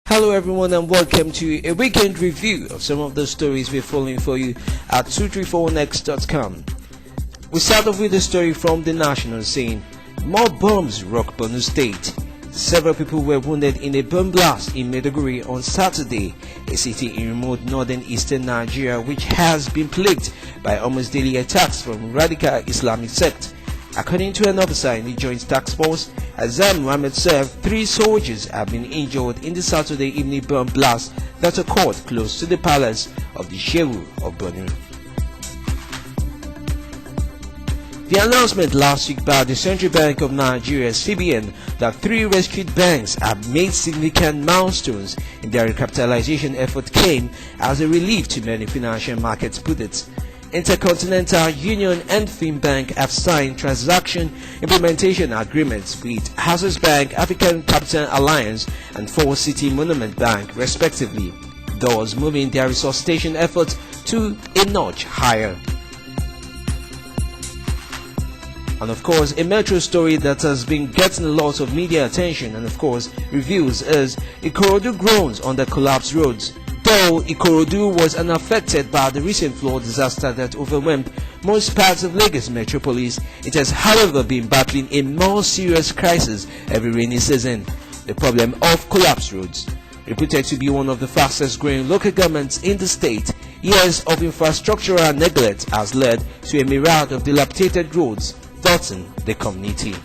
Hello everyone and welcome to a weekend review of some of the stories we're following for you at 234next.com. We start off with a story from the national scene. More bombs rock Borno State. Several people were wounded in a bomb blast in Maiduguri on Saturday, a city in remote northern eastern Nigeria which has been plagued by almost daily attacks from radical Islamic sect. According to an officer in the Joint Task Force, Azam Mohammed said 3 soldiers have been injured in the Saturday evening bomb blast that occurred close to the palace of the Shehu of Borno. The announcement last week by the Central Bank of Nigeria (CBN) that 3 rescued banks have made significant milestones in their recapitalisation effort came as a relief to many financial markets put it. Intercontinental Union and Femi Bank have signed transaction implementation agreements with Access Bank, African Capital Alliance and 4 City Monument Bank respectively, thus moving their resuscitation efforts to a notch higher. And of course, a metro story that has been getting a lot of media attention and of course reviews is Ikorodu groans on the collapsed roads. Though Ikorodu was unaffected by the recent flood disaster that overwhelmed most parts of Lagos metropolis, it has however been battling a more serious crisis every rainy season: the problem of collapsed roads. Reputed to be one of the fastest growing local governments in the state, years of infrastructural neglect has led to a myriad of dilapidated roads dotting the community.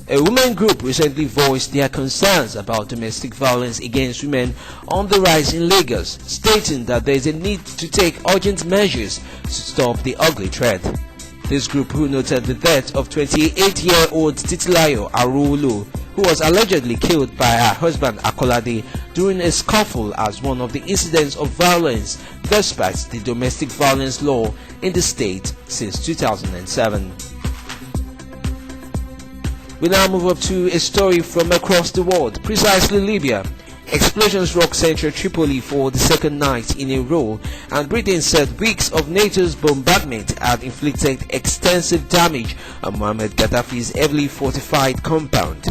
A women group recently voiced their concerns about domestic violence against women on the rise in Lagos, stating that there is a need to take urgent measures to stop the ugly trend. This group, who noted the death of 28-year-old Titilayo Arulu, who was allegedly killed by her husband Akolade during a scuffle, as one of the incidents of violence despite the domestic violence law in the state since 2007. We now move up to a story from across the world, precisely Libya. Explosions rock central Tripoli for the second night in a row, and Britain said weeks of NATO's bombardment had inflicted extensive damage on Muammar Gaddafi's heavily fortified compound.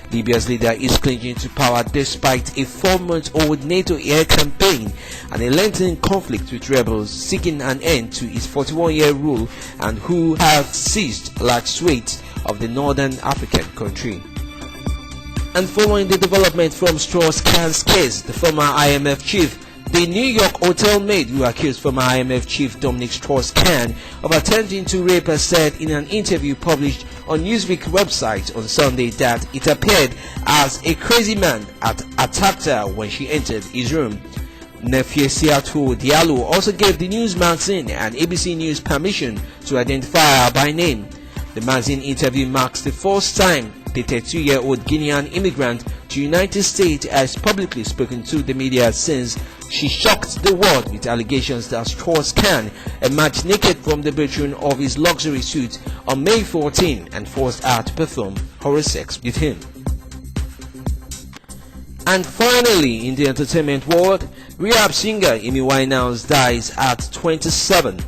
Libya's leader is clinging to power despite a 4-month-old NATO air campaign and a lengthening conflict with rebels seeking an end to his 41-year rule and who have seized large swathes of the northern African country. And following the development from Strauss-Kahn's case, the former IMF chief, the New York hotel maid who accused former IMF chief Dominic Strauss-Kahn of attempting to rape her said in an interview published on Newsweek website on Sunday that it appeared as a crazy man had attacked her when she entered his room. Nefisiatou Diallo also gave the news magazine and ABC News permission to identify her by name. The magazine interview marks the first time the 32-year-old Guinean immigrant to United States has publicly spoken to the media since she shocked the world with allegations that Strauss-Kahn emerged naked from the bedroom of his luxury suite on May 14 and forced her to perform oral sex with him. And finally, in the entertainment world, rehab singer Winehouse dies at 27.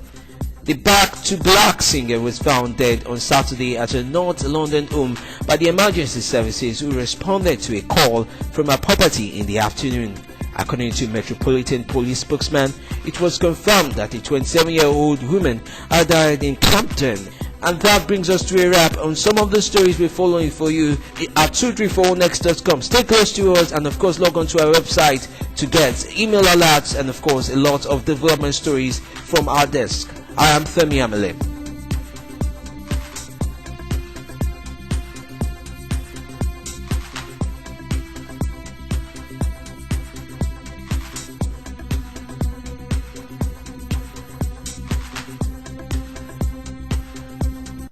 The Back to Black singer was found dead on Saturday at her North London home by the emergency services, who responded to a call from her property in the afternoon. According to Metropolitan Police spokesman, it was confirmed that a 27-year-old woman had died in Campton. And that brings us to a wrap on some of the stories we're following for you at 234next.com. Stay close to us and of course log on to our website to get email alerts and of course a lot of development stories from our desk. I am Femi Amele.